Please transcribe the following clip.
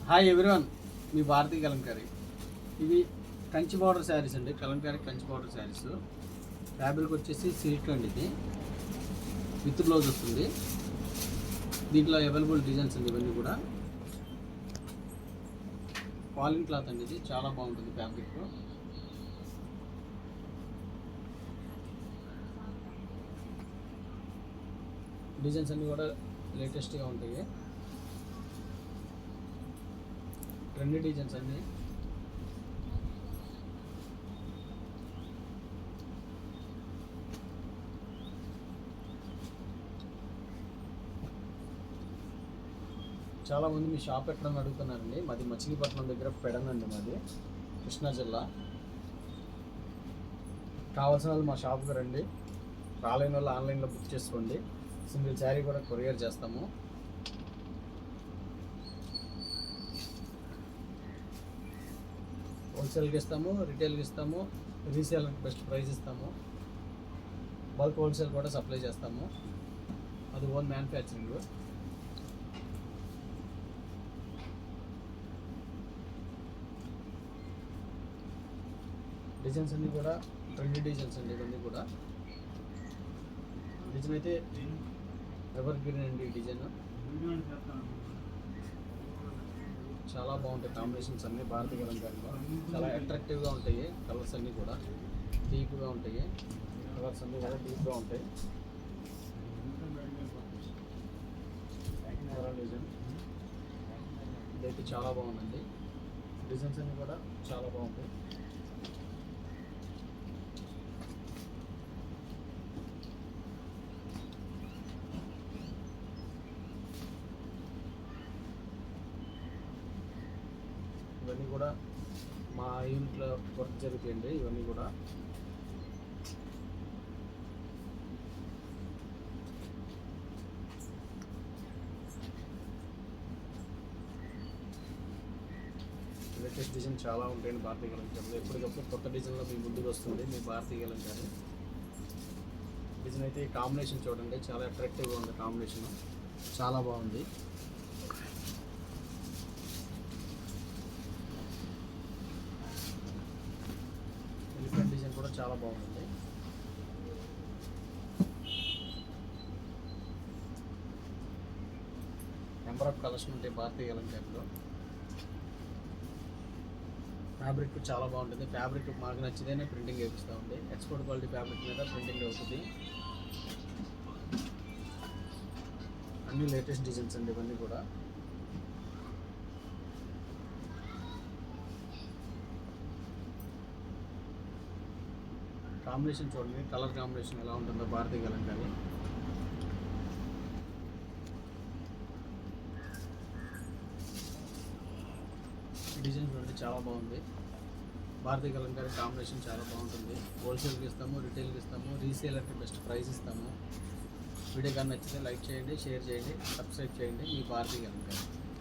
Hi everyone, మీ భారతీ కలంకారీ. ఇవి Kanchi border saris అండి. Kalamkari Kanchi border saris. Fabric వచ్చేసి సిల్క్ అండి. ఇది విత్ బ్లౌజ్ వస్తుంది. దీంట్లో అవైలబుల్ డిజైన్స్ అండి. ఇవన్నీ కూడా పాలిన్ క్లాత్ అండి. ఇది చాలా బాగుంటుంది ఫ్యాబ్రిక్. డిజైన్స్ అన్నీ కూడా లేటెస్ట్గా ఉంటాయి. ట్రెండీ డిజైన్స్ అన్నీ. చాలామంది మీ షాప్ ఎక్కడని అడుగుతున్నారండి. మాది మచిలీపట్నం దగ్గర పెడనండి. మాది కృష్ణా జిల్లా. కావాల్సిన వాళ్ళు మా షాప్కి రండి. రాలేని వాళ్ళు ఆన్లైన్లో బుక్ చేసుకోండి. సింగిల్ శారీ కూడా కొరియర్ చేస్తాము. హోల్సేల్కి ఇస్తాము, రిటైల్కి ఇస్తాము, రీసేల్కి బెస్ట్ ప్రైస్ ఇస్తాము. బల్క్ హోల్సేల్ కూడా సప్లై చేస్తాము. అది ఓన్ మ్యానుఫ్యాక్చరింగ్. డిజైన్స్ అన్నీ కూడా ట్రెండీ డిజైన్స్ అండి. ఇవన్నీ కూడా డిజైన్ అయితే ఎవర్ గ్రీన్ అండి. డిజైన్ చాలా బాగుంటాయి. కాంబినేషన్స్ అన్నీ భారతీయ కలంకారీలో చాలా అట్రాక్టివ్గా ఉంటాయి. కలర్స్ అన్నీ కూడా డీప్గా ఉంటాయి. కలర్స్ అన్నీ కూడా డీప్గా ఉంటాయి. డిజైన్ ఇదైతే చాలా బాగుందండి. డిజైన్స్ అన్నీ కూడా చాలా బాగుంటాయి. ఇవన్నీ కూడా మా ఇంట్లో వర్క్ జరుగుతాయండి. ఇవన్నీ కూడా లేటెస్ట్ డిజైన్ చాలా ఉంటాయండి భారతీయ కలంకారీలో. ఎప్పటికప్పుడు కొత్త డిజైన్లో మీ ముందుకు వస్తుంది మీ భారతీయ కలంకారీ. డిజైన్ అయితే కాంబినేషన్ చూడండి, చాలా అట్రాక్టివ్గా ఉంది. కాంబినేషన్ చాలా బాగుంది. డిజైన్ కూడా చాలా బాగుంది. నెంబర్ ఆఫ్ కలర్స్ ఉంటాయి భారతీయ కలంకారీలో. ఫ్యాబ్రిక్ చాలా బాగుంటుంది. ఫ్యాబ్రిక్ మాకు నచ్చితేనే ప్రింటింగ్ వేపిస్తూ ఉంది. ఎక్స్పోర్ట్ క్వాలిటీ ఫ్యాబ్రిక్ మీద ప్రింటింగ్ అవుతుంది. అన్ని లేటెస్ట్ డిజైన్స్ అండి. ఇవన్నీ కూడా కాంబినేషన్ చూడండి, కలర్ కాంబినేషన్ ఎలా ఉంటుందో భారతీయ కలంకారీ. డిజైన్ చూడండి, చాలా బాగుంది. భారతీయ కలంకారీ కాంబినేషన్ చాలా బాగుంటుంది. హోల్సేల్కి ఇస్తాము, రిటైల్కి ఇస్తాము, రీసేలర్కి బెస్ట్ ప్రైస్ ఇస్తాము. వీడియో కానీ నచ్చితే లైక్ చేయండి, షేర్ చేయండి, సబ్స్క్రైబ్ చేయండి. మీ భారతీయ కలంకారీ.